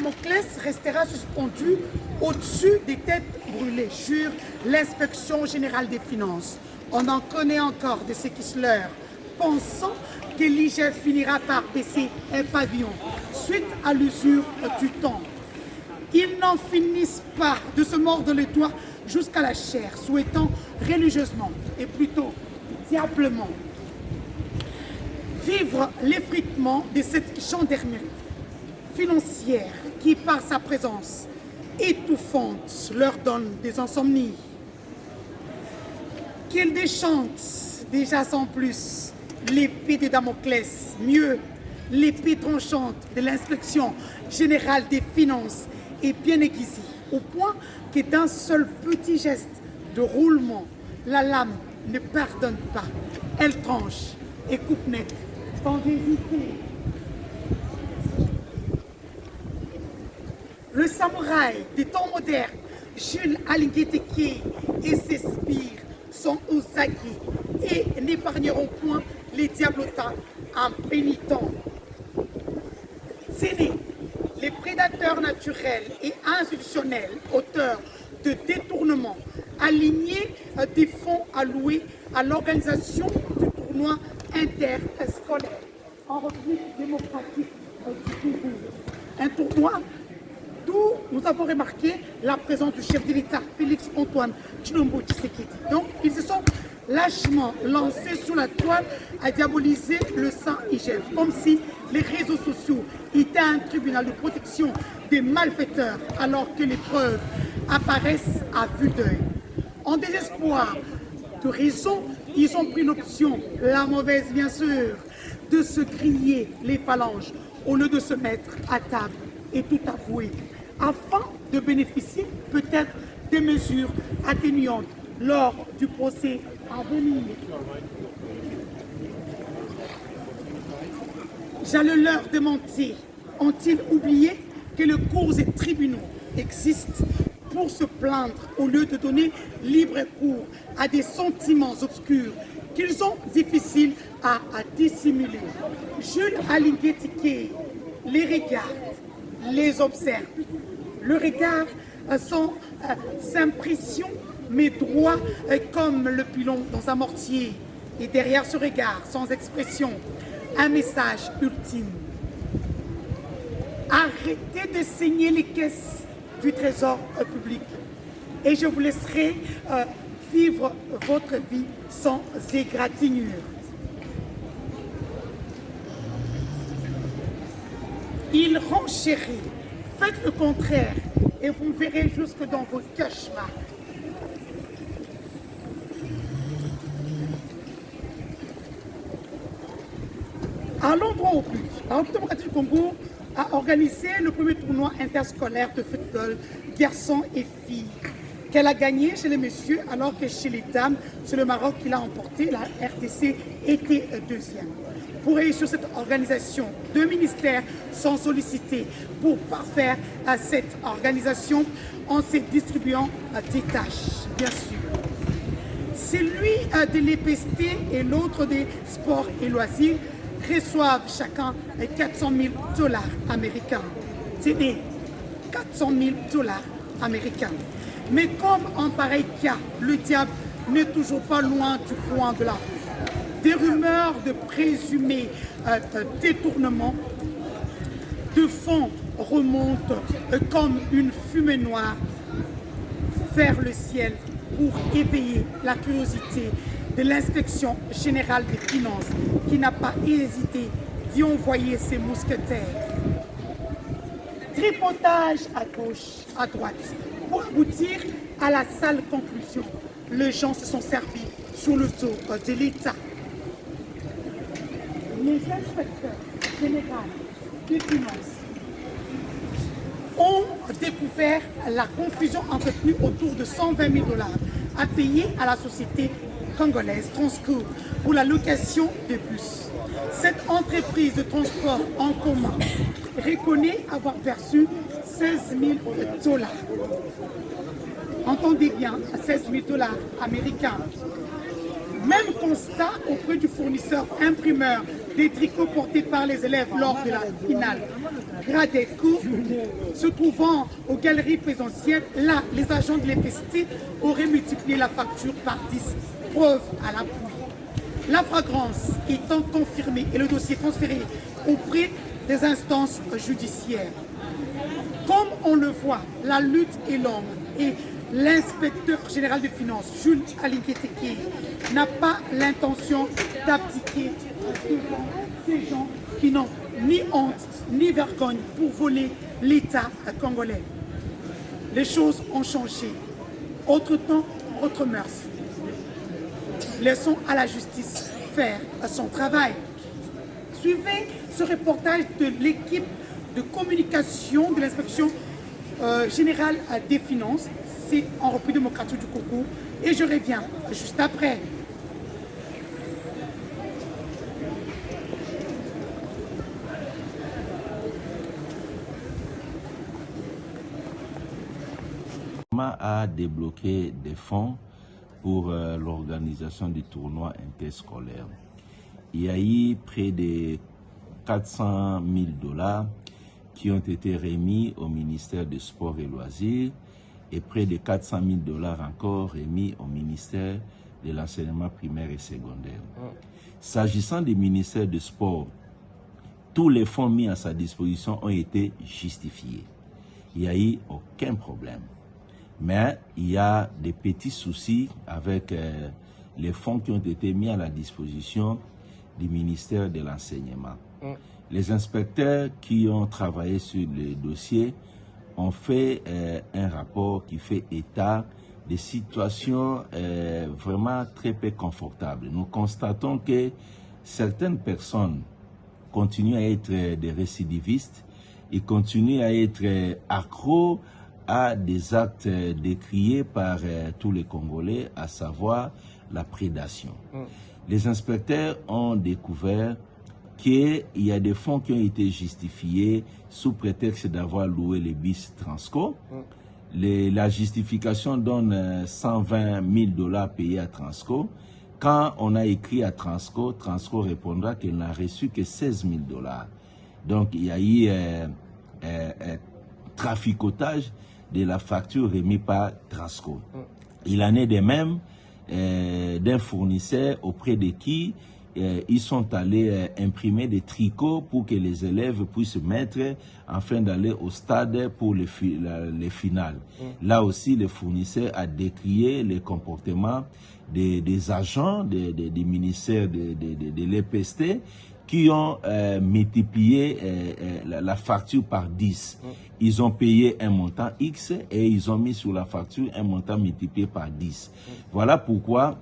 Damoclès restera suspendu au-dessus des têtes brûlées, jure l'inspection générale des finances. On en connaît encore de ces Kissler, pensant que l'IGF finira par baisser un pavillon suite à l'usure du temps. Ils n'en finissent pas de se mordre les doigts jusqu'à la chair, souhaitant religieusement et plutôt diablement vivre l'effritement de cette gendarmerie financière qui, par sa présence étouffante, leur donne des insomnies. Qu'ils déchantent déjà sans plus l'épée de Damoclès, mieux l'épée tranchante de l'inspection générale des finances est bien aiguisée, au point que d'un seul petit geste de roulement, la lame ne pardonne pas. Elle tranche et coupe net, sans hésiter. Le samouraï des temps modernes, Jules Alingueteke et ses sbires sont aux aguets et n'épargneront point les diablotins impénitents. C'est les prédateurs naturels et institutionnels, auteurs de détournements, alignés des fonds alloués à l'organisation du tournoi interscolaire en République démocratique du Congo. Un tournoi d'où nous avons remarqué la présence du chef de l'État, Félix Antoine Tshilombo Tshisekedi. Donc, ils se sont lâchement lancés sur la toile à diaboliser le sang IGF, comme si les réseaux sociaux étaient un tribunal de protection des malfaiteurs, alors que les preuves apparaissent à vue d'œil. En désespoir de raison, ils ont pris l'option, la mauvaise bien sûr, de se griller les phalanges au lieu de se mettre à table et tout avouer, afin de bénéficier peut-être des mesures atténuantes lors du procès à venir. J'allais leur demander, ont-ils oublié que les cours et tribunaux existent pour se plaindre au lieu de donner libre cours à des sentiments obscurs qu'ils ont difficiles à dissimuler. Jules Alingueteke les regarde, les observe. Le regard sans impression mais droit comme le pilon dans un mortier. Et derrière ce regard sans expression, un message ultime. Arrêtez de saigner les caisses du trésor public et je vous laisserai vivre votre vie sans égratignure. Il renchérit. Faites le contraire et vous me verrez jusque dans vos cauchemars. Allons droit au but. La République démocratique du Congo a organisé le premier tournoi interscolaire de football garçons et filles qu'elle a gagné chez les messieurs alors que chez les dames, c'est le Maroc qui l'a emporté. La RDC était deuxième. Pour réussir cette organisation, 2 ministères sont sollicités pour parfaire cette organisation en se distribuant des tâches, bien sûr. Celui de l'EPST et l'autre des sports et loisirs reçoivent chacun 400 000 $ américains. C'est des 400 000 $ américains. Mais comme en pareil cas, le diable n'est toujours pas loin du coin de la rue. Des rumeurs de présumés détournements de fonds remontent comme une fumée noire vers le ciel pour éveiller la curiosité de l'inspection générale des finances qui n'a pas hésité d'y envoyer ses mousquetaires. Tripotage à gauche, à droite, pour aboutir à la sale conclusion. Les gens se sont servis sur le dos de l'État. Les inspecteurs généraux des finances ont découvert la confusion entretenue autour de 120 000 $ à payer à la société congolaise Transco pour la location de bus. Cette entreprise de transport en commun reconnaît avoir perçu 16 000 $. Entendez bien, 16 000 $ américains. Même constat auprès du fournisseur imprimeur des tricots portés par les élèves lors de la finale Gradeco se trouvant aux galeries présentielles. Là, les agents de l'EPST auraient multiplié la facture par 10, preuve à l'appui. La flagrance étant confirmée et le dossier transféré auprès des instances judiciaires. Comme on le voit, la lutte est longue et l'inspecteur général des finances, Jules Alingueteke, n'a pas l'intention d'abdiquer devant ces gens qui n'ont ni honte ni vergogne pour voler l'État congolais. Les choses ont changé. Autre temps, autre mœurs. Laissons à la justice faire son travail. Suivez ce reportage de l'équipe de communication de l'inspection générale des finances. C'est en République démocratique du Congo et je reviens juste après. A débloqué des fonds pour l'organisation du tournoi interscolaire. Il y a eu près de 400 000 $ qui ont été remis au ministère des Sports et Loisirs et près de 400 000 $ encore remis au ministère de l'enseignement primaire et secondaire. S'agissant du ministère des Sports, tous les fonds mis à sa disposition ont été justifiés. Il n'y a eu aucun problème. Mais il y a des petits soucis avec les fonds qui ont été mis à la disposition du ministère de l'Enseignement. Les inspecteurs qui ont travaillé sur le dossier ont fait un rapport qui fait état des situations vraiment très peu confortables. Nous constatons que certaines personnes continuent à être des récidivistes, ils continuent à être accros à des actes décriés par tous les Congolais, à savoir la prédation. Les inspecteurs ont découvert qu'il y a des fonds qui ont été justifiés sous prétexte d'avoir loué les bus Transco. La justification donne 120 000 $ payés à Transco. Quand on a écrit à Transco, Transco répondra qu'elle n'a reçu que 16 000 $. Donc il y a eu traficotage de la facture remise par Transco. Il en est de même d'un fournisseur auprès de qui ils sont allés imprimer des tricots pour que les élèves puissent mettre afin d'aller au stade pour les finales. Là aussi, le fournisseur a décrié les comportements des agents du ministère de l'EPST qui ont multiplié la facture par 10. Ils ont payé un montant X et ils ont mis sur la facture un montant multiplié par 10. Voilà pourquoi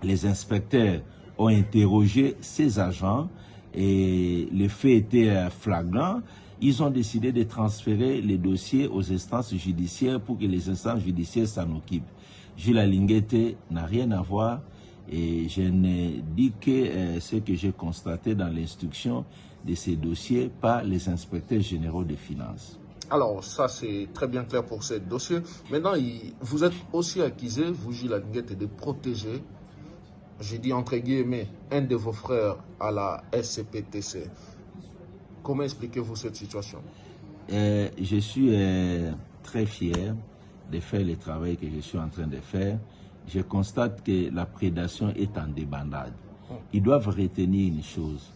les inspecteurs ont interrogé ces agents et les faits étaient flagrants. Ils ont décidé de transférer les dossiers aux instances judiciaires pour que les instances judiciaires s'en occupent. Jules Alingueteke n'a rien à voir et je ne dis que ce que j'ai constaté dans l'instruction de ces dossiers par les inspecteurs généraux des finances. Alors, ça c'est très bien clair pour ce dossier. Maintenant, vous êtes aussi accusé, vous Jules Alingueteke, de protéger, j'ai dit entre guillemets, un de vos frères à la SCPTC. Comment expliquez-vous cette situation? Je suis très fier de faire le travail que je suis en train de faire. Je constate que la prédation est en débandade. Ils doivent retenir une chose,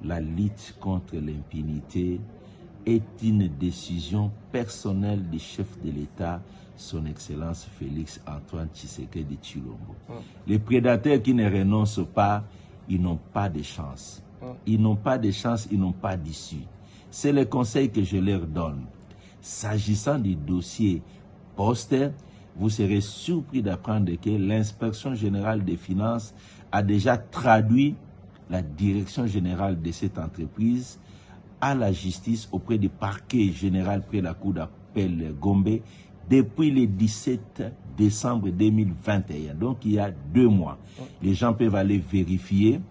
la lutte contre l'impunité est une décision personnelle du chef de l'État, son Excellence Félix Antoine Tshisekedi Tshilombo. Les prédateurs qui ne renoncent pas, ils n'ont pas de chance. Ils n'ont pas de chance, ils n'ont pas d'issue. C'est le conseil que je leur donne. S'agissant du dossier Poster, vous serez surpris d'apprendre que l'inspection générale des finances a déjà traduit la direction générale de cette entreprise à la justice auprès du parquet général près la cour d'appel Gombe depuis le 17 décembre 2021. Donc il y a 2 mois. Les gens peuvent aller vérifier.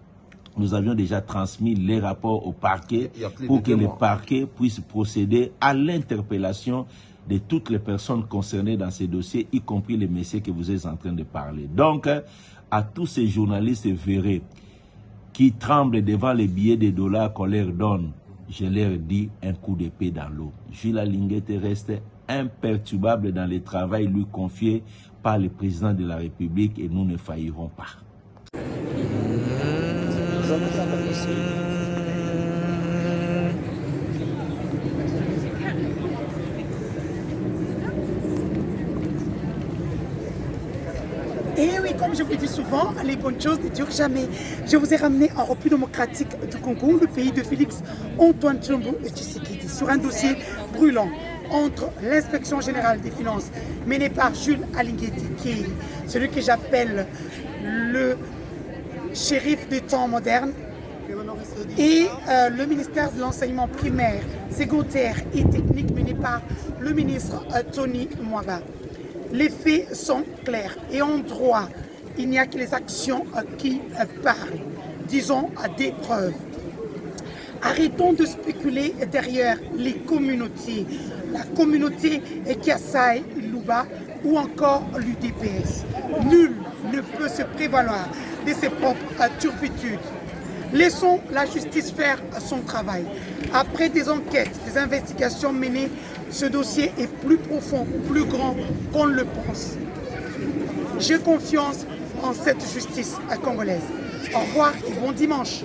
Nous avions déjà transmis les rapports au parquet pour que le parquet puisse procéder à l'interpellation de toutes les personnes concernées dans ces dossiers, y compris les messieurs que vous êtes en train de parler. Donc, à tous ces journalistes, verrez, qui tremblent devant les billets de dollars qu'on leur donne, je leur dis un coup d'épée dans l'eau. Jules Alinguette reste imperturbable dans le travail lui confié par le président de la République et nous ne faillirons pas. Et oui, comme je vous dis souvent, les bonnes choses ne durent jamais. Je vous ai ramené en République démocratique du Congo, le pays de Félix Antoine Tshilombo et Tshisekedi, sur un dossier brûlant entre l'inspection générale des finances menée par Jules Alinguette, qui est celui que j'appelle le shérif des temps modernes, et le ministère de l'enseignement primaire, secondaire et technique mené par le ministre Tony Mwaga. Les faits sont clairs et en droit, il n'y a que les actions qui parlent. Disons des preuves. Arrêtons de spéculer derrière les communautés. La communauté Kiasai, Luba ou encore l'UDPS. Nul ne peut se prévaloir de ses propres turpitudes. Laissons la justice faire son travail. Après des enquêtes, des investigations menées, ce dossier est plus profond, plus grand qu'on le pense. J'ai confiance en cette justice congolaise. Au revoir et bon dimanche.